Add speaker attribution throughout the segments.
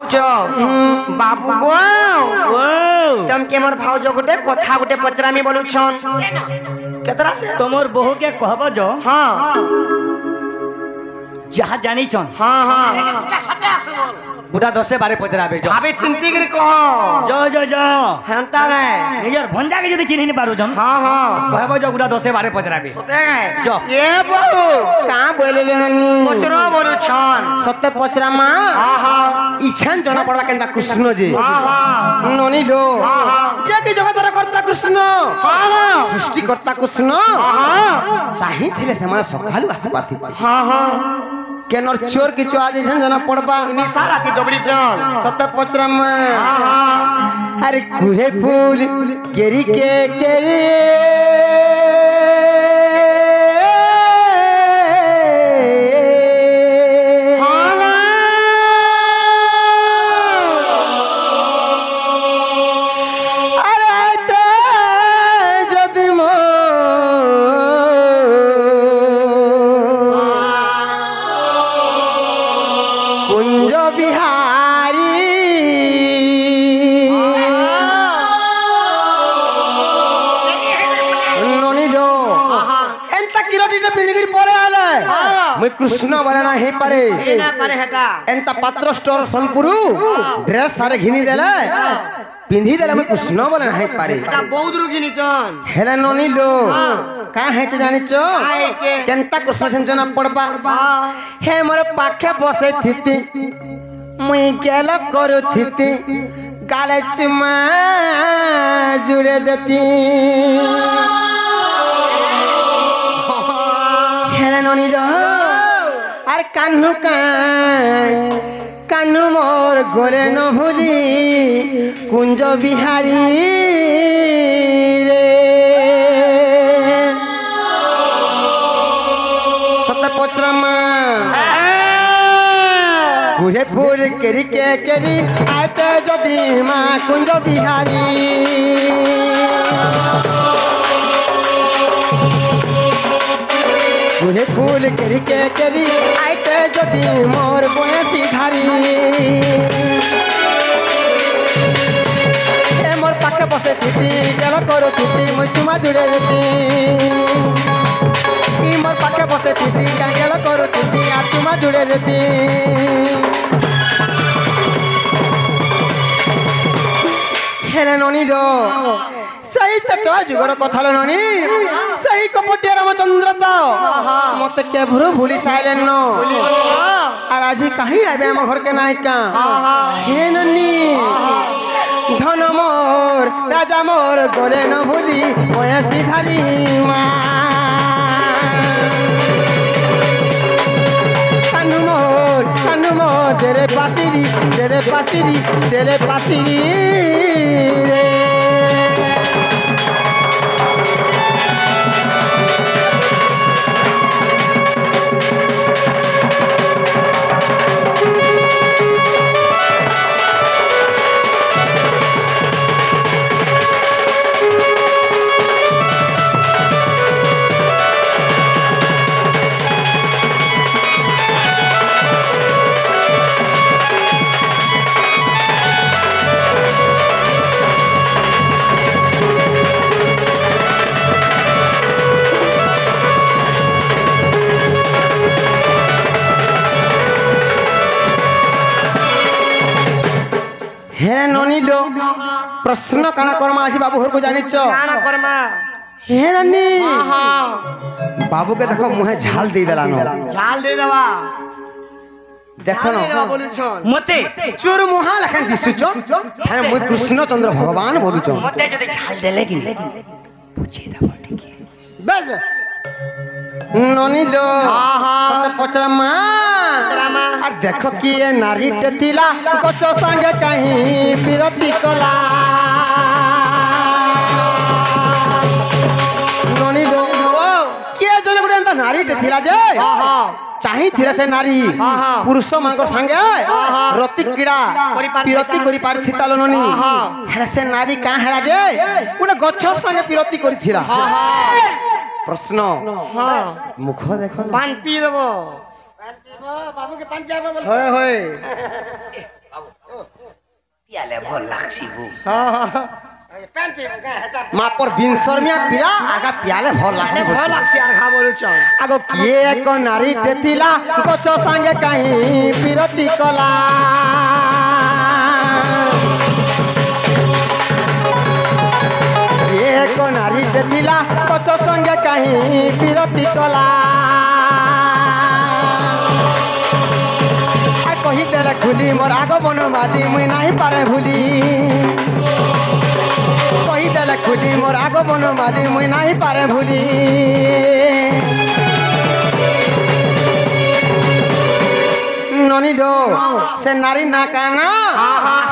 Speaker 1: बाबू गो तुम के मोर भाउज गोटे कथा गोटे पचरामी बोलुछन केतरा से
Speaker 2: तमोर बहु के कहब जो
Speaker 1: हां
Speaker 2: जहा जानी छन
Speaker 1: हां हां
Speaker 2: गुटा 10-12 पचराबे जो
Speaker 1: भाभी चिंती कर कहो
Speaker 2: जो
Speaker 1: हंता रे
Speaker 2: निजर भंजा के जदी चिन्हि नि पारु जन
Speaker 1: हां हां
Speaker 2: कहब जो गुटा 10-12 पचराबे
Speaker 1: जो ये बहु का बोलेले ननी पचरो बोलुछन सत्य पचरामा हां हां इछन जना पड़वा केंदा कृष्ण जी हां हां ननी लो हां हां जे के जगत रे करता कृष्ण हां हां सृष्टि करता कृष्ण हां हां चाहि थिले से माने सकालु आसी पारथि हां हां केनर चोर की चो आज इछन जना पड़बा निशा राती दबड़ी चल सत्य पचरामा हां हां अरे कुहे फूल केरी के केरी कृष्ण बना हे पारे ना पारे हटा एंता पात्र स्टोर सोनपुरु ड्रेस सारे घिनी देले पिंधी देले मैं कृष्ण बना हे पारे एटा बहुत रु घिनी चन हेले ननी लो का हेते जानि छ केंता कृष्ण संजना पड़बा हे मोर पाखे बसे थिति मुई केला करू थिति गाले चुमा जुड़े देती हेले ननी लो अरे कान्हू कान्हू मोर गोले न भूली कुंज बिहारी रे सत्य पचरामा गुहे फूल केरी के केरी आते जदि माँ कुंज बिहारी गुहे फूल केरी के केरी आते जदि मोर बयसी धारी हे मोर पाखे बसे थीती गेल करो थीती मुई चुमा जुड़े देती ई मोर पाखे बसे थीती गेल करो थीती आ चुमा जुड़े देती हेले ननी रो सही तो जुगर कथा ननी सही कपटिया रामचंद्र तो मत के भरू भूली साइलेन नो और आज कहीं आबे हम घर के नायिका हे ननी धन मोर राजा मोर गोले न भूली बयसी धारी माँ कानू मोर तेरे पासिरी तेरे पासिरी तेरे पासिरी रे हे ननी लो प्रश्न काना करमा आज बाबू घर को जानि छ काना करमा हे ननी हां बाबू के देखो मुहे झाल दे देला नो झाल दे देवा देखो न बोलु छ मते चोर मुहा लखन दिसु छ अरे मुई कृष्ण चंद्र भगवान बोलु छ मते जदी झाल देले कि पूछे दबो ठीक है बस बस ननी लो हां हां सते पचरामा और देखो कि ये नारी टेतिला कचो संगे कहीं विरति कला ननी लो के जने गुडे अंत नारी टेतिला जे हां हां चाहि थिले से नारी पुरुष मानकर संगे रति कीड़ा विरति करि पारथिता लो ननी हेले से नारी का हेला जे गुडे गछर संगे विरति करिथिला हां हां प्रश्न हां मुख देखो पान पी देबो बाबू के पान पियाबो बोल होय होय
Speaker 2: ভল লাগছি বু
Speaker 1: মা পর বিনসরমিয়া পিলা আগা পিয়ালে ভাল লাগছে
Speaker 3: ভাল লাগছে আর ঘা বলুছ
Speaker 1: আগো কিয়ে এক নারী টেথিলা গছ সাঙ্গে কাহি বিরতি কলা এক নারী টেথিলা গছ সঙ্গে কাহি বিরতি কলা আর কহি দেলে খুলি মোর আগ বনমালি মুই নাই পারে ভুলি কহি দেলে খুলি মোর আগ বনমালি মুই নাই পারে ভুলি ননিল সে নারী না কানা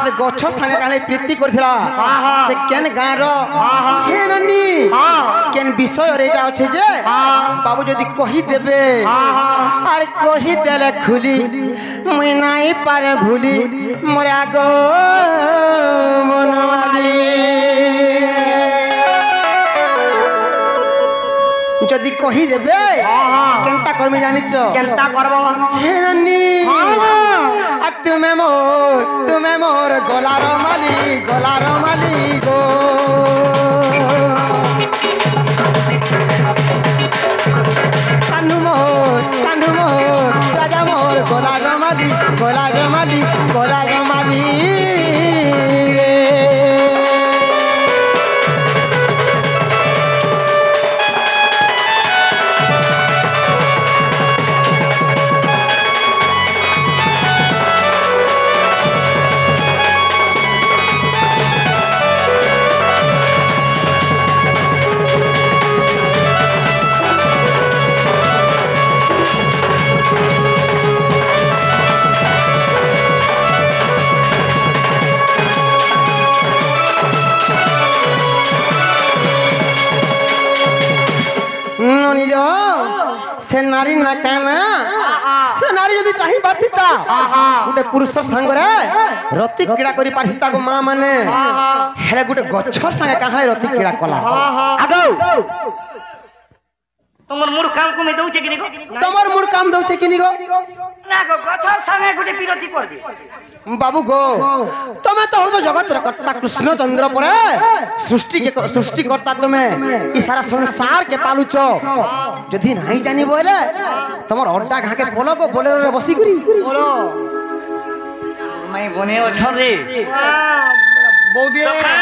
Speaker 1: সে গছ সাঙ্গে কালে প্রীতি করেছিলা সে কেন গাঁর হে নানি কেন বিষয় এটা আছে যে বাবু যদি কহি দেবে আর কহি দেলে খুলি মুই নাই পারে ভুলি মোরে আগ মনমালি যদি কহি দেবে কেনতা করবি জানিছ
Speaker 3: কেনতা করব
Speaker 1: হে নানি আর তুমি মোর গলার মালি গো কানু মোর রাজা মোর গলার মালি সে নারী না কানা সে নারী যদি চাহি পারথিতা গোটে পুরুষ সাঙ্গরে রতি ক্রীড়া করি পারথিতা গো মা মানে হেলে গোটে গছর সাঙ্গে কাহাই রতি ক্রীড়া কলা আগো
Speaker 2: তোমার মুড় কাম কমে দউছে কি গো
Speaker 1: তোমার মুড় কাম দউছে কি গো
Speaker 2: না গো গছর সঙ্গে গুটে বিরতি করবে
Speaker 1: বাবু গো তুমি তো হতো জগতের কর্তা কৃষ্ণচন্দ্র পরে সৃষ্টিকর্তা তুমি ই সারা সংসার কে পালুছ যদি নাই জানি বলে তোমার অড্ডা ঘাকে বলো গো বলেরে বসি করি
Speaker 3: বলো
Speaker 2: মাই বনে অছরে
Speaker 3: বৌদি
Speaker 2: সখা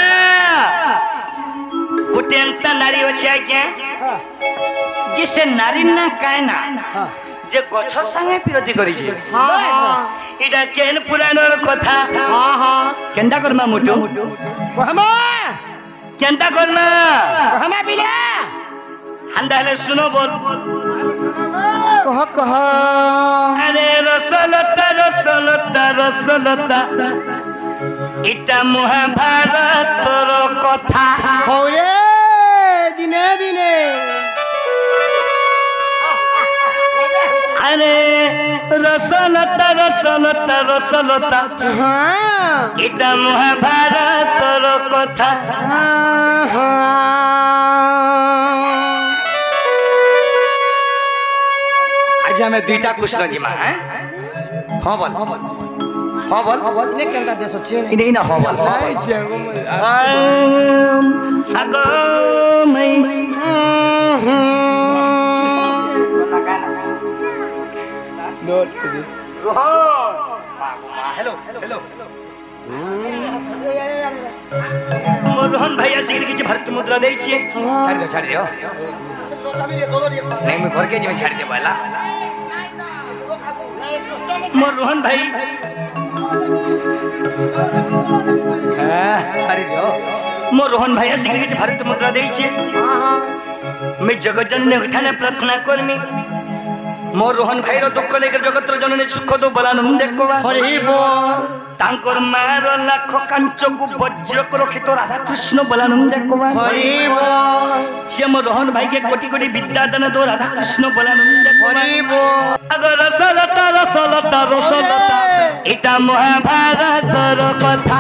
Speaker 2: গুটে এন্তা নারী আছে আজ্ঞা যে সে নারী না কায় না যে গছ সঙ্গে বিরতি করেছে এটা কেন পুরাণর কথা কেনটা করমা মুটু
Speaker 3: কহমা
Speaker 2: কেনটা করমা
Speaker 3: কহমা বিলা
Speaker 2: হান্দা হলে শুনো বল
Speaker 1: কহ
Speaker 2: আরে রসলতা এটা মহাভারতর কথা
Speaker 3: হরে দিনে দিনে
Speaker 2: আরে রসলতা
Speaker 1: হ্যাঁ
Speaker 2: এটা মহাভারতর কথা আজ আমি দুইটা কৃষ্ণ জিমা হ্যাঁ বল
Speaker 3: নে কেনতা দেশ আছে
Speaker 2: ইনে না বল আগো মై
Speaker 3: নোট দিস
Speaker 2: हेलो मोहन भैया से किसी भारत मुद्रा दे छिए छाड़ दियो नहीं मैं घर के जी में छाड़ दे पहला मोहन भाई छाड़ दियो मोहन भैया से किसी भारत मुद्रा दे छिए मैं जगत जननी उठाने प्रार्थना करमी मोर रोहन भाई रो दुख लेकर जगत जननी सुख दो बलानंद देखवा
Speaker 3: हरि बोल
Speaker 2: तांकर मार लाख कांचकु वज्र को रखित राधा कृष्ण बलानंद देखवा
Speaker 3: हरि बोल
Speaker 2: से मोर रोहन भाई के कोटि कोटि विद्या दान दो राधा कृष्ण बलानंद देखवा
Speaker 3: हरि बोल
Speaker 2: अगर रसलता इटा महाभारतर कथा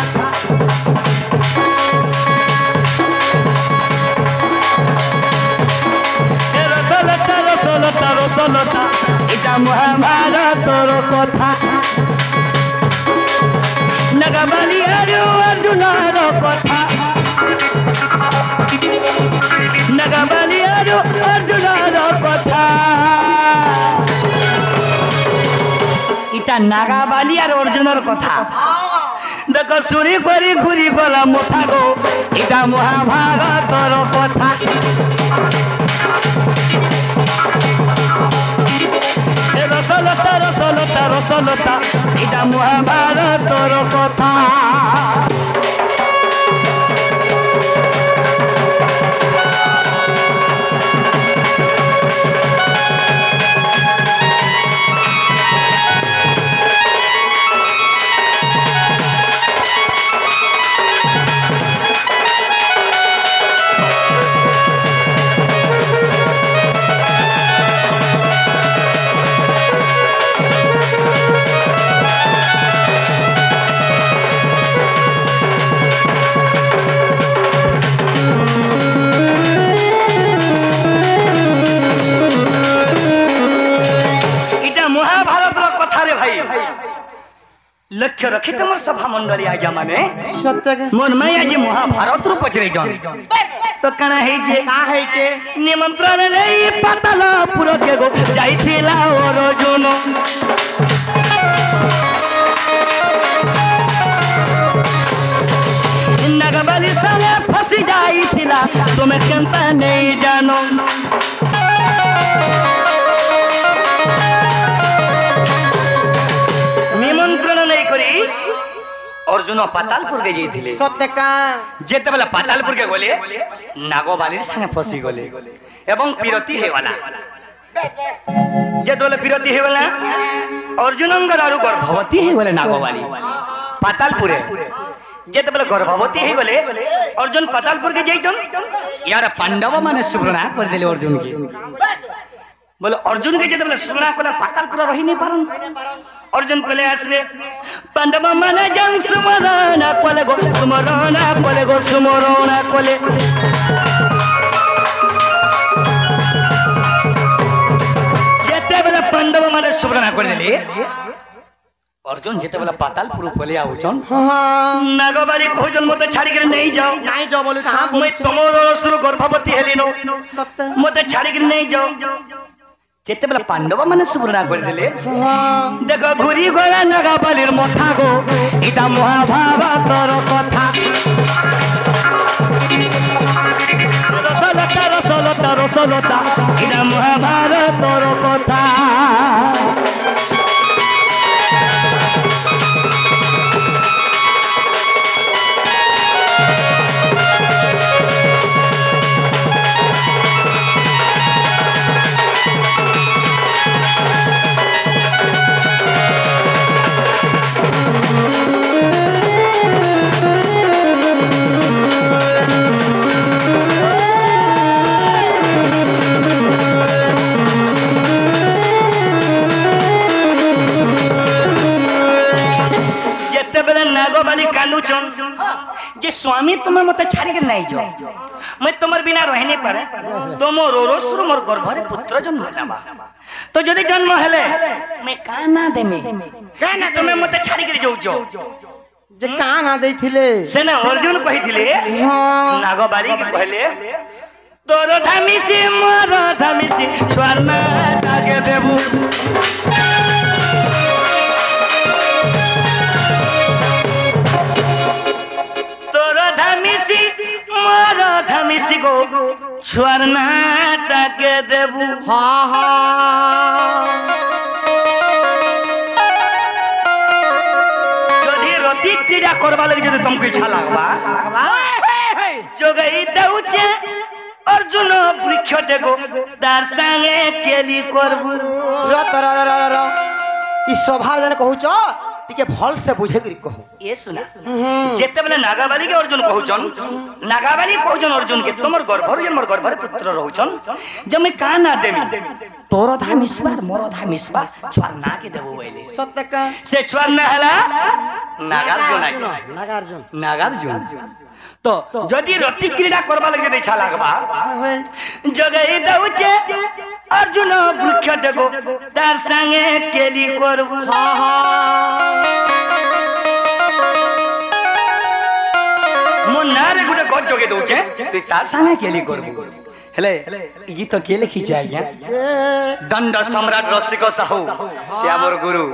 Speaker 2: रसलता इटा महाभारतर कथा नगाबाली अर्जुनर कथा नागाबाली अर्जुनर कथा इटा नागाबाली और अर्जुनर कथा देख सुरी करी घुरी गला मुठा गो इटा महाभारतर कथा रसलता रसलता रसलता इटा महाभारतर कथा लक्ष्य रखी तुम सभा मंडली आज्ञा माने
Speaker 1: सत्य के
Speaker 2: मन में आज महाभारत रू पचरे जन तो कना है जे
Speaker 1: का है जे
Speaker 2: निमंत्रण नहीं पातालपुर के गो जाइथिला अर्जुन नागाबाली संगे फसी जाइथिला तुम केंता नहीं जानो अर्जुन पातालपुर के जाइथिले
Speaker 1: सत्य का
Speaker 2: जेते बेला पातालपुर के गले नागबाली संगे फसी गले एवं पिरती हे वाला जेते बेला पिरती हे वाला अर्जुनंगर आरु गर्भवती हे गले नागबाली पातालपुर जेते बेला गर्भवती हे गले अर्जुन पातालपुर के जाइछन यार पांडव माने सुब्रणा कर देले अर्जुन के बोले अर्जुन के जेते बेला सुब्रणा कोला पातालपुर रही नहीं पारन अर्जुन पहले आसबे पांडव माने जन सुमरण कोले गो सुमरण कोले जेते बेला पांडव माने सुमरण कर देले अर्जुन जेते बेला पातालपुर पले आउचन
Speaker 1: हां
Speaker 2: नागबाली खोजन मते छाड़ी के नहीं जाओ बोले मैं तमरो सुर गर्भवती हेलिनो
Speaker 1: सत्य
Speaker 2: मते छाड़ी के नहीं जाओ जेते बेला पांडव माने सुबरणा कर देले देखो घुरी गया नागाबालीर मथा गो इटा महाभारतर कथा रसलता रसलता रसलता इटा महाभारतर कथा नागबाली कालुचन जे स्वामी तुम्हें मत छाड़ी के नहीं जाओ मैं तुम्हारे बिना रह नहीं पारे तुम रोरोसुर मोर गर्भरे पुत्र जन्म हलाबा तो जदि जन्म हेले मैं काना देमी काना तुम्हें मत छाड़ी के जाऊ
Speaker 1: जे काना देथिले
Speaker 2: से ना अर्जुन कहिथिले
Speaker 1: हां
Speaker 2: नागबाली के कहले तोर धामिसी मोर धामिसी स्वर्ण तागे देबू धमिसी गो स्वर्ण ताके देबू
Speaker 1: हां हां
Speaker 2: जदि रति क्रीड़ा करबा लगे जदि तुमको इच्छा लागबा जोगई दउचे अर्जुन वृक्ष देखो तार संगे केली करबू
Speaker 1: र ई सभार जने कहू छ टिके भल से बुझे करी कहो
Speaker 2: ये सुना जेते बेले नागाबाली के अर्जुन कहउचन नागाबाली कहउचन अर्जुन के तमर गर्भर जे मोर गर्भर पुत्र रहउचन जे मैं का ना देमी तोर धामिसबा मोर धामिसबा छुआ ना के देबो बोले
Speaker 1: सत्य का
Speaker 2: से छुआ ना हला नागार्जुन तो जदि रति क्रीड़ा करबा लगे इच्छा लागबा जगई दउचे अर्जुन वृक्ष देखो तार संगे केली करबू ନାଁରେ ଗୋଟେ ଗଛ ଯୋଗେଇ ଦଉଛେ ତୁଇ ତାର ସାଙ୍ଗେ କେଲି କରବୁ ହେଲେ ଇ ଗୀତ କିଏ ଲେଖିছে ଆଜ୍ଞା ଦଣ୍ଡ ସମ୍ରାଟ ରସିକ ସାହୁ ସେ ଆମର ଗୁରୁ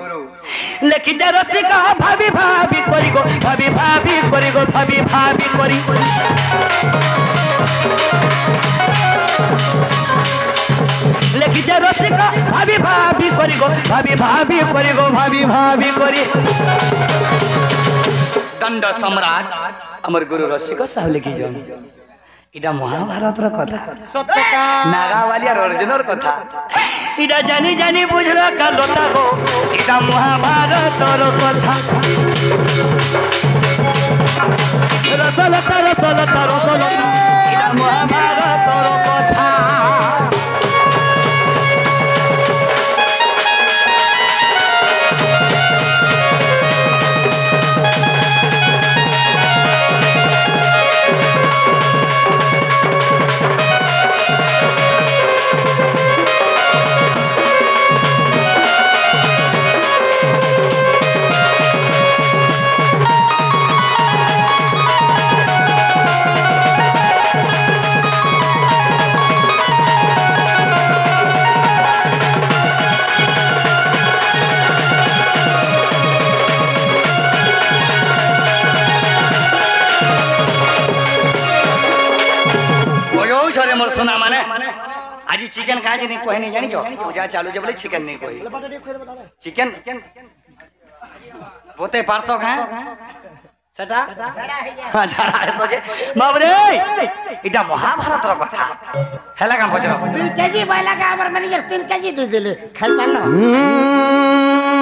Speaker 2: ଲେଖିছে ରସିକ ଭାବି ଭାବି କରିଗো ଭାବି ଭାବି କରିଗো ଭାବି ଭାବି କରି লেখিছে রসিক ভাবি ভাবি করি গো ভাবি ভাবি করি গো ভাবি ভাবি করি দণ্ড সম্রাট আমার গুরু রসিক সাহু লিখিছেন এটা মহাভারতর কথা
Speaker 1: সত্যটা
Speaker 2: নাগাওয়ালিয়ার অর্জুনের কথা এটা জানি জানি বুঝলো কালতা গো এটা মহাভারতর কথা রসলতা রসলতা রসলতা এটা মহাভারতর কথা मोर सुना माने आज चिकन खाए नहीं कहे नहीं जानी पूजा चालू जब बोले चिकन नहीं कही चिकन पोते 500 खाए सेटा हां झाड़ा है सोजे बाप रे इटा महाभारत रो कथा हेला काम पजरो 2 केजी बैला का हमर मैनेजर 3 केजी दे देले खाइ पानो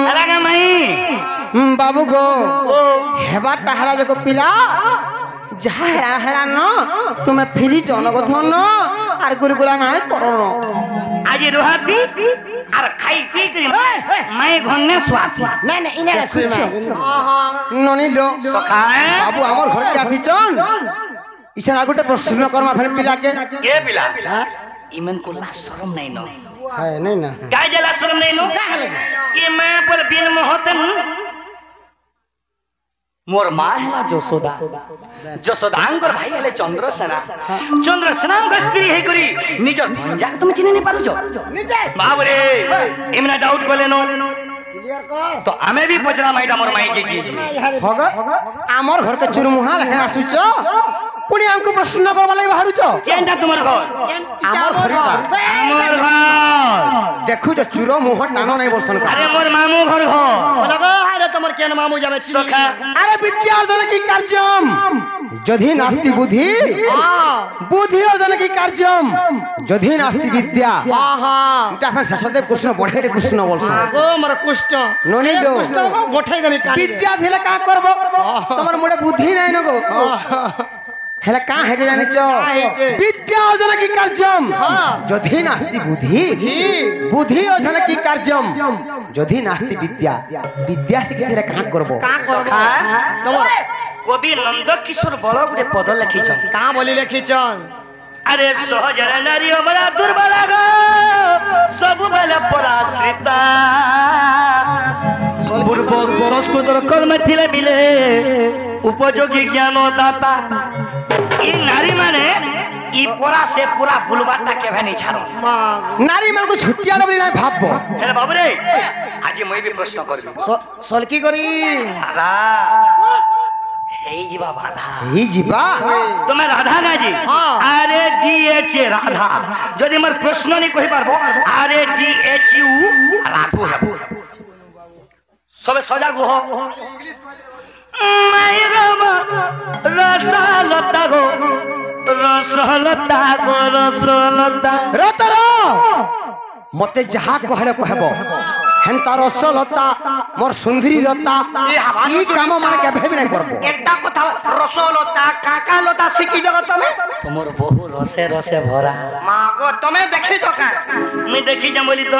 Speaker 2: हेला का मई
Speaker 1: बाबू गो हेबा टाहरा जको पिला जहा हेरा हेरा न तुम्हें फ्री जनगठन আর গুরুগুলা নাই করনো
Speaker 2: আজি রোহাতি আর খাই পি করি মাই ঘন্নে সোয়াতি
Speaker 4: না না ইনা সুইমা
Speaker 1: ননিলো
Speaker 2: সখা
Speaker 1: বাবু আমার ঘরকে আসিছন ইছার আগোটে প্রশ্ন কর্মা ফের পিলাকে
Speaker 2: কে পিলা ইমন को ला शरम नहीं न
Speaker 4: है नहीं ना
Speaker 2: काय जला शरम नहीं नो ये मां पर बिन मोहतन मोर मां है जसोदा जसोदांगर भाई हेले चंद्रसेना चंद्रसेना का स्त्री है करी निजर भंजा तुम चिने नहीं पारो जो
Speaker 4: निजे
Speaker 2: बाप रे इमना डाउट को लेनो
Speaker 4: क्लियर कर
Speaker 2: तो हमें भी पचरा माइटा मोर माई के की
Speaker 1: होगा आमर घर के चुरमुहा लेखन आसुच पुणी हमको प्रश्न करबा लागि बाहरुच
Speaker 2: केनटा तुम्हार घर
Speaker 1: आमर घर
Speaker 2: मोर घर
Speaker 1: देखु जो चुरो मुह टानो नहीं बोलसन का
Speaker 2: अरे मोर मामू घर
Speaker 4: लगो हारे तमर केन मामू जाबे
Speaker 2: सखा
Speaker 1: अरे विद्या अर्जन की कार्यम जधि नास्ति बुद्धि बुद्धि अर्जन की कार्यम जधि नास्ति विद्या এটা ফের শেষদেব কৃষ্ণ বড়েটে কৃষ্ণ বলছেন
Speaker 4: गो मर कुष्ठ
Speaker 1: ননি দো
Speaker 4: कुष्ठ बोठाई देमी काली
Speaker 1: विद्या थिले का करबो তোমার মোড়ে বুদ্ধি নাই নগো হেলা কা হেকে জানিছ বিদ্যা অর্জন কি কার্যম যদি নাস্তি বুদ্ধি বুদ্ধি অর্জন কি কার্যম যদি নাস্তি বিদ্যা বিদ্যা শিখিলে কা করবো
Speaker 4: का करबो
Speaker 2: तमर कवि नंद किशोर बड़ गुटे पद लिखिछन
Speaker 4: का बोली लिखिछन
Speaker 2: अरे सहजर नारी बड़ा दुर्बल गो सब बेले पराश्रिता पूर्व संस्कृत कर्म थिले मिले उपयोगी ज्ञान दाता ई नारी माने ई पूरा से पूरा बुलबाटा के भनी छाड़ो
Speaker 1: नारी मन को छुट्टिया न बोली नाही भाबबो
Speaker 2: हे बाबू रे आज मैं भी प्रश्न करबी
Speaker 4: सलकी करी
Speaker 2: दादा हे जीवा बाधा
Speaker 1: এই जीवा
Speaker 2: तुम्हें राधा ना जी आरे डीएच राधा जदि मोर प्रश्न नहीं कहि पारबो आरे डीएच यू राधु हेबो सबे सजाग हो माय राम रसलता गो रसलता गो रसलता
Speaker 1: रतर मते जहा कहले कहबो हेंता रसलता मोर सुंदरी लता ई काम माने के भेबी नहीं करबो
Speaker 2: एकटा কথা रसलता काका लता सिकी जगत में तुमर बहु रसे रसे भरा
Speaker 4: मां गो तमे देखि तो का
Speaker 2: मैं देखी जा बोली तो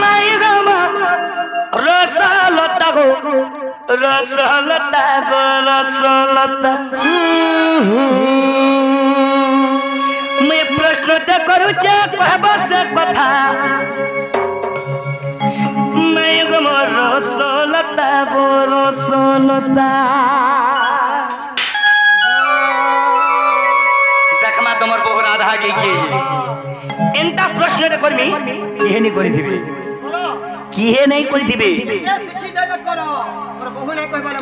Speaker 2: माय राम रसलता गो रसलता गो रसलता मैं प्रश्न ते करू छे कहबो से कथा मैं गो रसलता गो रसलता ଆଗେଇ କିଏ ଏନ୍ତା ପ୍ରଶ୍ନଟେ କରମି କିଏ ନେଇ କରିଥିବେ କିଏ ନେଇ କରିଥିବେ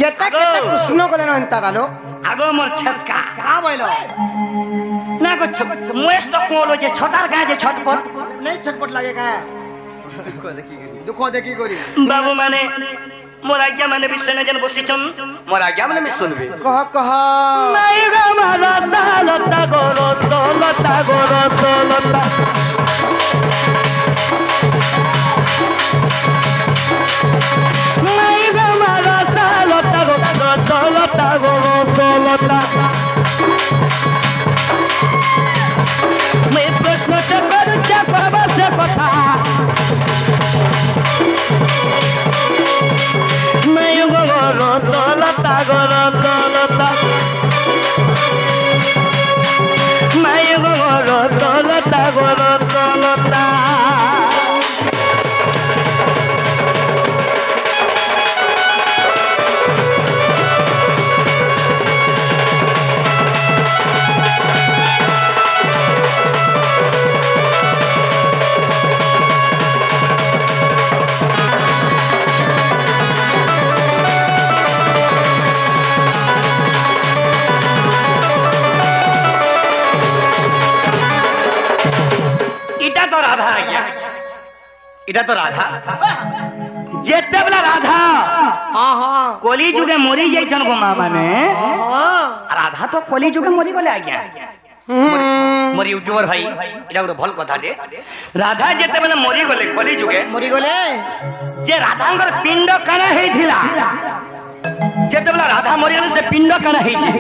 Speaker 1: କେତେ କେତେ କୃଷ୍ଣ କଲେ ନା ଏନ୍ତା ଡାଲୋ
Speaker 2: ଆଗ ମୋର ଛେତକା
Speaker 4: কা বইল
Speaker 2: না গো মুয়েস তো কোলো যে ছোটার গাঁ যে ছটপট
Speaker 4: নেই ছটপট লাগে কা দুঃখ দেখি করি
Speaker 2: বাবু মানে মোর আজ্ঞা মানে বিশ্বনে যেন বসিছন মোর আজ্ঞা মানে আমি শুনবি
Speaker 1: কহ কহ
Speaker 2: নাই গো মারা লতা গোরো লতা গোরো লতা নাই গো মারা লতা গোরো লতা গোরো লতা मैं प्रश्न कर से कथा मैं गोरो लता गोरो लता मैं गोरो लता गोरो लता এটা তো রাধা যেতে বলা রাধা কলি যুগে মরি যাইছন গো মা মানে রাধা তো কলি যুগে মরি গলে আজ্ঞা মরি ইউটিউবার ভাই এটা ଗୋଟେ ভাল কথাଟେ রাধা যেতে বলে মরি গলে কলি যুগে
Speaker 4: মরি গলে
Speaker 2: যে রাধাঙ্গর পিণ্ড কানা হেইথিলা যেতে বলে রাধা মরি গলে সে পিণ্ড কানা হেইছে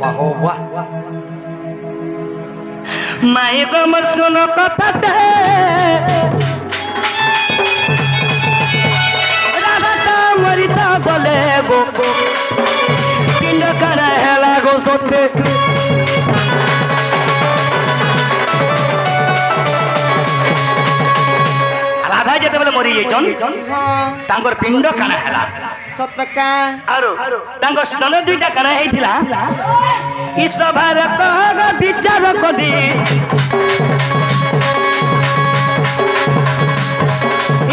Speaker 2: বাহ বাহ মাই গো মোর শোনো কথাতে রাধাটা মরিতা বলে গো পিণ্ড কানা হেলা গো সত্যি রাধা যেতেবেলে মরি যাইছন তাঙ্কর পিণ্ড কানা হেলা
Speaker 1: সতকা
Speaker 2: আরো তাঙ্কর স্তন দুইটা কানা হেইথিলা ই সভার কহ বিচার কদি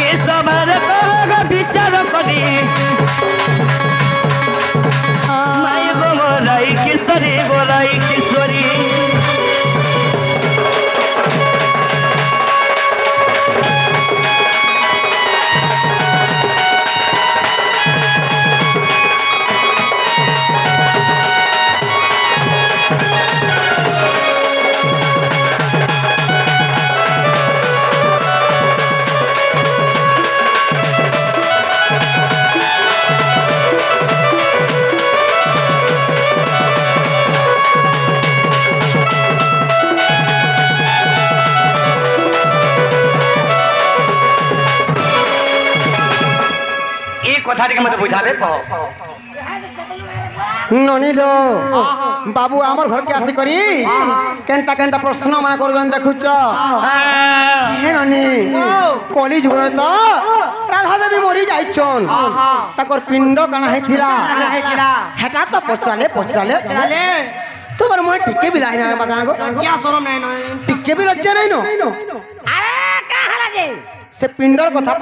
Speaker 2: ই সভার কহ বিচার কদি মাই গো বলাই কিশোরী কথাটিকে মতে বুঝাবে
Speaker 1: ননিলো বাবু আমার ঘরকে আসি করি কেনতা কেনতা প্রশ্ন মানে করবেন দেখুছ হে ননি কলি যুগরে তো রাধা দেবী মরি যাইছন তাকর পিণ্ড কানা হইছিলা হেটা তো পচরালে তোমার মনে টিকে বি লাইনা রে বাগা গো
Speaker 4: লজ্জা শরম নাই নয়
Speaker 1: টিকে বি লজ্জা নাই নো
Speaker 5: আরে কাহা লাগে
Speaker 1: সে পিণ্ডর কথা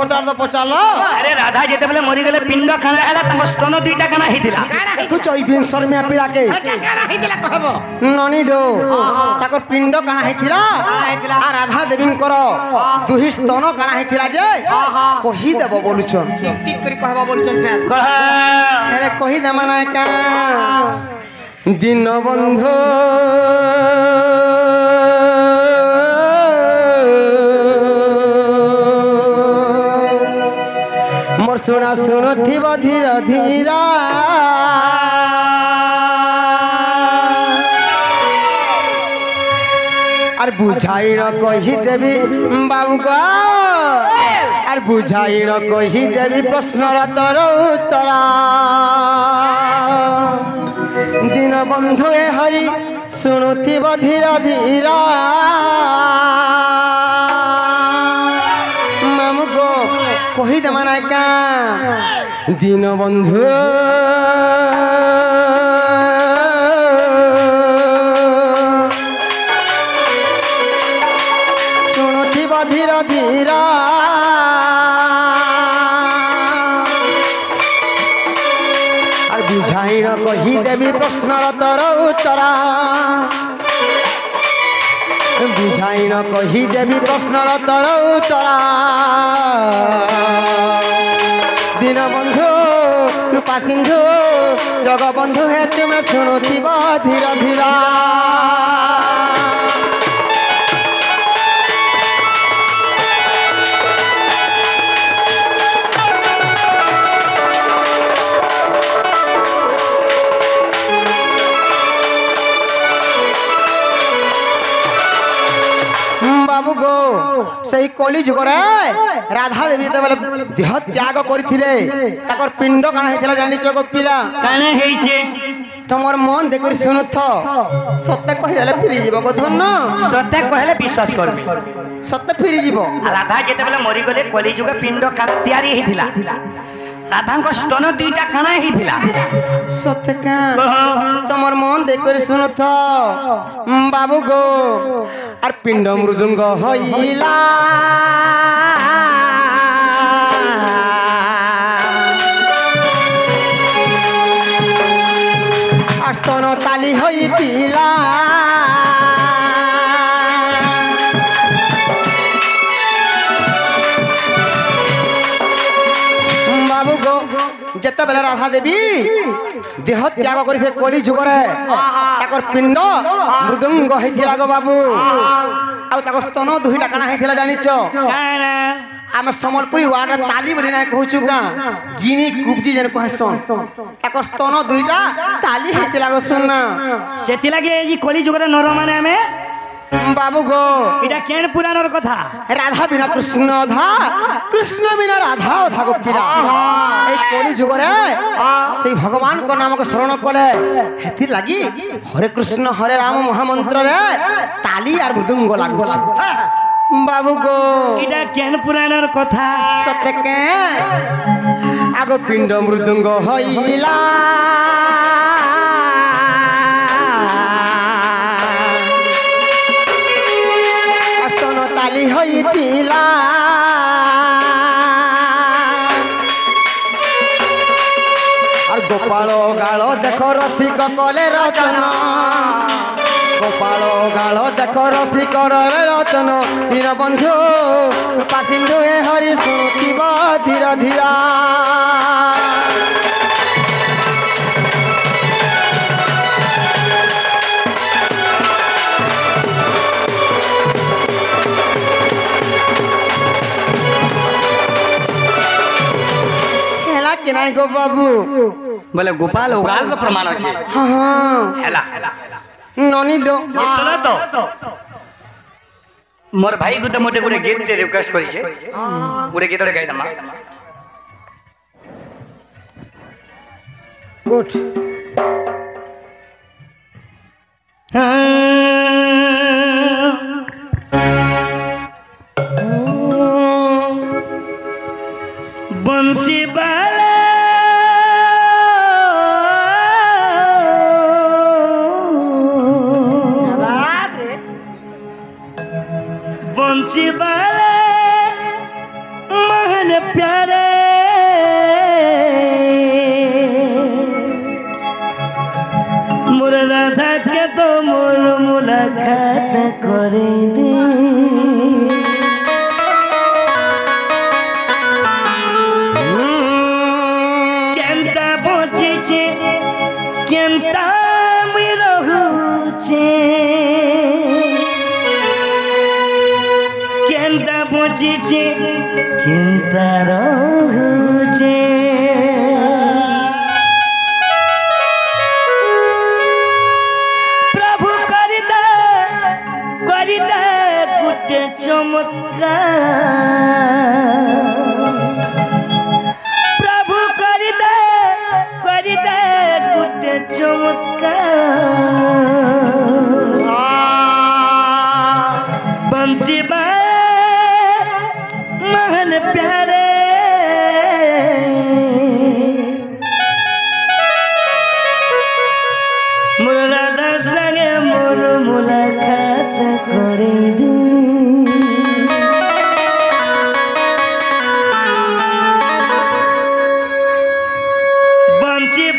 Speaker 1: পচারলো
Speaker 2: আরে রাধা যেতে বলে মরি গেলে পিণ্ড কানা হেলা তাঙ্ক স্তন দুইটা কানা হইতিলা
Speaker 1: দেখুছ এই বিংশর মিয়া পিলাকে
Speaker 5: কাহা হইতিলা কহব
Speaker 1: ননিলো তাকর পিণ্ড কানা হইছিলা আর রাধা দেবীঙ্কর দুহি স্তন কানা হইছিলা যে কহি দেব বলুছন
Speaker 4: ঠিক করে কহবা বলছন ফের
Speaker 2: কহ
Speaker 1: আরে কহি দেমা না কা দিন বন্ধু মোর শোনা শুনুথিব ধীর ধীরা আর বুঝাই ন কহি দেবী বাবু গো আর বুঝাই ন কহি দেবী প্রশ্নর তোর উত্তর দিন বন্ধু এ হরি শুনুথিব ধীর ধীরা মামু গো কহি দেমা না কা দিন বন্ধু আর বুঝাই ন কহি দেবী প্রশ্নর তোর উত্তরা বুঝাই ন কহি দেবী প্রশ্নর তোর উত্তরা দীনবন্ধু কৃপা সিন্ধু জগবন্ধু হে তুমি শুণুথিব ধীর ধীর বাবু গো সেই কলি যুগরে রাধা দেবী যেতবেলে দেহ ত্যাগ করিଥିଲେ তাকর পিণ্ড কাଣା হয়েছিল জানিছ গো পিলা
Speaker 2: কানে ହେଇছে
Speaker 1: তোমার মন দেখি শুনুথ সত্য কহিদেলে ফিরি যাব গো ধন্য
Speaker 2: সত্য কহিলে বিশ্বাস করবে
Speaker 1: সত্য ফিরি যাব
Speaker 2: রাধা যেতবেলে মরি গলে কলি যুগ পিণ্ড কানা তৈয়ারি ହେଇଥିଲା রাধাঙ্ক স্তন দুইটা কানা ହେଇଥିଲା
Speaker 1: সত্য কা তোমার মন দেখি শুনুথ বাবু গো আর পিণ্ড মৃদুঙ্গ হইলা স্তন তালি হইতিলা বাবু গো যেতবেলে রাধা দেবী দেহ ত্যাগ করিছে কলি যুগরে তাকর পিণ্ড মৃদুঙ্গ হইଥିଲା গো বাবু আর তাকর স্তন দুইটা কানা হইଥିଲା জানিছ আমি সম্বলপুরি ওয়ার্ডে তালি বলি না কହୁଛୁ গাঁ গিনি কুবজি যেন কহেসন তাকর স্তন দুইটা তালি হইଥିଲା গো শুন
Speaker 2: ସେଥିଲାଗି এই যে কলি যুগরে নর মানে আমি
Speaker 1: বাবু গো
Speaker 2: এটা কেন পুরাণর কথা
Speaker 1: রাধা বিনা কৃষ্ণ অধা কৃষ্ণ বিনা রাধা অধা গো পিলা এই কলি যুগরে সেই ভগবানଙ୍କ নামকে শরণ কলে হেতি লাগি হরে কৃষ্ণ হরে রাম মহামন্ত্রে তালি আর মৃদুঙ্গ লাগুছে বাবু গো
Speaker 2: এটা কেন পুরাণর কথা
Speaker 1: সত্য কে আগ পিণ্ড মৃদুঙ্গ হইলা স্তন তালি হইতিলা আর গোপাল গাল দেখ রসিক কলে রচনা গোপাল গাল দেখ রসিক রচন দীনবন্ধু কৃপা সিন্ধু হে হরি শুণুথিব ধীর ধীর হেলা কি নাই গো বাবু
Speaker 2: বলে গোপাল উগাল প্রমাণ আছে
Speaker 1: হ্যাঁ হ্যাঁ
Speaker 2: হেলা
Speaker 1: ননিলো
Speaker 2: শুনো তো মোর ভাই গুতে মোটে গুড়ে গীত রিকোয়েস্ট করেছে গুড়ে গীতরে গাই দমা
Speaker 1: গুড
Speaker 2: बंसी वाला
Speaker 5: बात रे
Speaker 2: बंसी वाला महन प्यारे मोर राधा के तो मोर मुलाकात करे दे केंता बचिचे केंता मी रहुचे केंता बचिचे केंता रहुचे प्रभु करिदा गुटे चमत्कार प्रभु करिदा गुटे चमत्कार बंसी महन प्यारे मोर राधा संगे मोर मुलाकात करे दे बंसी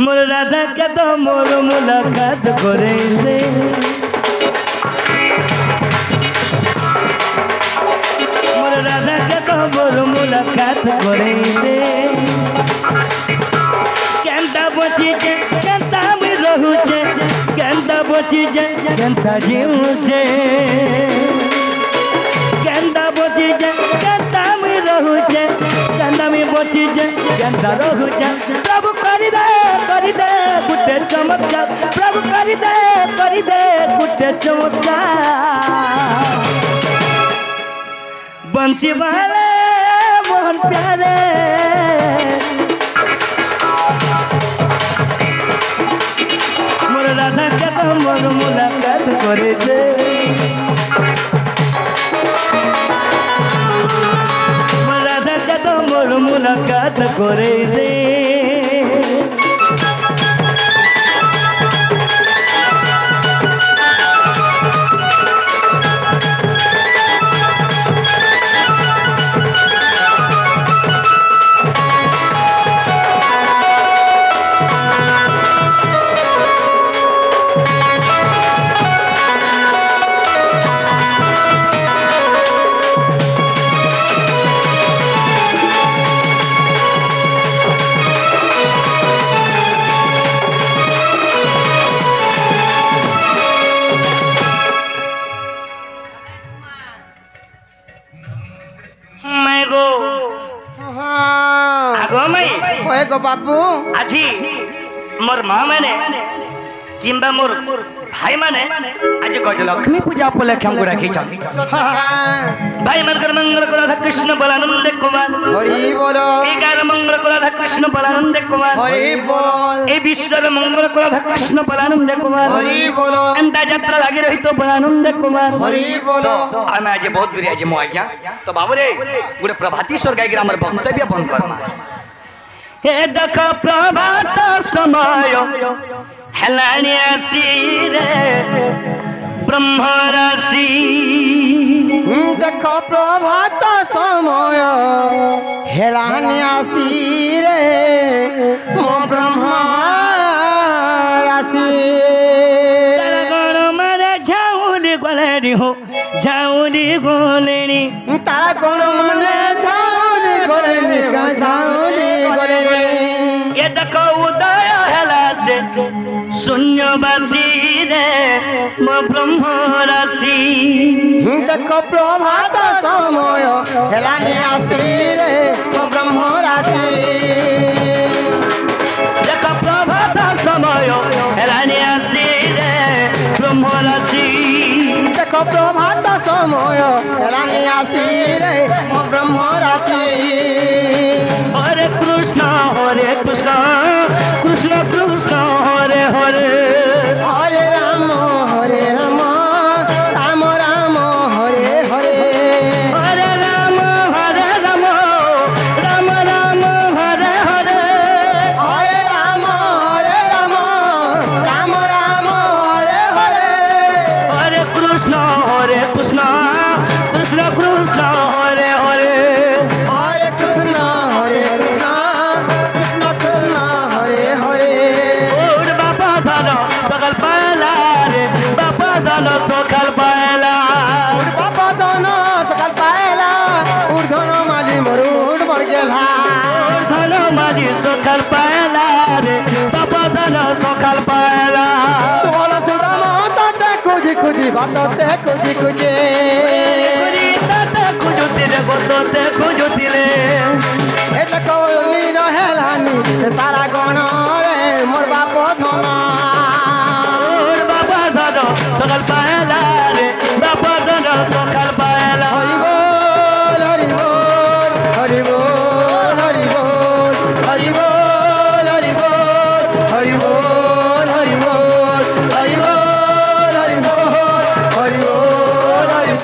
Speaker 2: মোর রাধা কে তো মোর মুলাকাত করে দে মোর রাধা কে তো মোর মুলাকাত করে দে কেনতা বচিছে কেনতা আমি রহুছে কেনতা বচিছে কেনতা জিউছে কেনতা বচিছে কেনতা আমি রহুছে কেনতা আমি বচিছে কেনতা রহুছে প্রভু করি দে গুটে চমৎকার প্রভু করি দে গুটে চমৎকার बंसी वाले मोहन प्यारे मोर राधा के तो मोर मुलाकात करे दे मोर राधा के तो मोर मुलाकात करे दे
Speaker 1: ओए गो बाबू
Speaker 2: আজি मोर माँ मैंने किंबा मोर भाई माने आज गजलक्ष्मी पूजा उपलक्षे हमको रखी भाई मनकर मंगल को राधा कृष्ण बलानंद कुमार
Speaker 1: हरि बोलो
Speaker 2: एगार मंगल को राधा कृष्ण बलानंद कुमार
Speaker 1: हरि बोल
Speaker 2: ए विश्वर मंगल को राधा कृष्ण बलानंद कुमार
Speaker 1: हरि बोलो
Speaker 2: अंदा यात्रा लगी रही तो बलानंद कुमार
Speaker 1: हरि बोलो
Speaker 2: आमे आज बहुत दूर आज मो आज्ञा तो बाबू रे गोटे प्रभाती स्वर गायक हमर वक्तव्य बंद करमा हे देख प्रभात समय हेलानी आसी रे ब्रह्म राशि
Speaker 1: देख प्रभात समय हेलानी आसी रे मो ब्रह्म राशि
Speaker 2: गण मारे झाउली गोलेनी हो झाउली गोलेनी
Speaker 1: तारा कोण मने झाउली गोलेनी का झाउली गोलेनी
Speaker 2: ये देखो उदय हेला से शून्यवासी रे मो ब्रह्म राशि
Speaker 1: देख प्रभात समय हेलानी आसी रे मो ब्रह्म राशि
Speaker 2: देख प्रभात समय हेलानी आसी रे ब्रह्म राशि
Speaker 1: देख प्रभात समय हेलानी आसी रे मो ब्रह्म राशि
Speaker 2: हरे कृष्ण कृष्ण कृष्ण कृष्ण हरे हरे
Speaker 1: हरे राम राम राम हरे हरे
Speaker 2: हरे राम राम राम हरे हरे
Speaker 1: हरे राम राम राम हरे हरे
Speaker 2: हरे कृष्ण कृष्ण कृष्ण कृष्ण हरे हरे
Speaker 1: हरे कृष्ण कृष्ण कृष्ण हरे हरे
Speaker 2: ओर बाबा धन सकल पाला रे बाबा धन सकल पाला
Speaker 1: बाबा धन सकल पायला ऊर्धन माली मरुड मर गेला
Speaker 2: धन माजी सकल पाला रे बाबा धन सकल पाला
Speaker 1: सोल सुदाम ताते खुजी खुजी बातते खुजी खुजी
Speaker 2: खुजुतिले
Speaker 1: ए देखो लीन हेलानी से तारा गण रे मोर बाप धन
Speaker 2: बाबा धन सकल पाला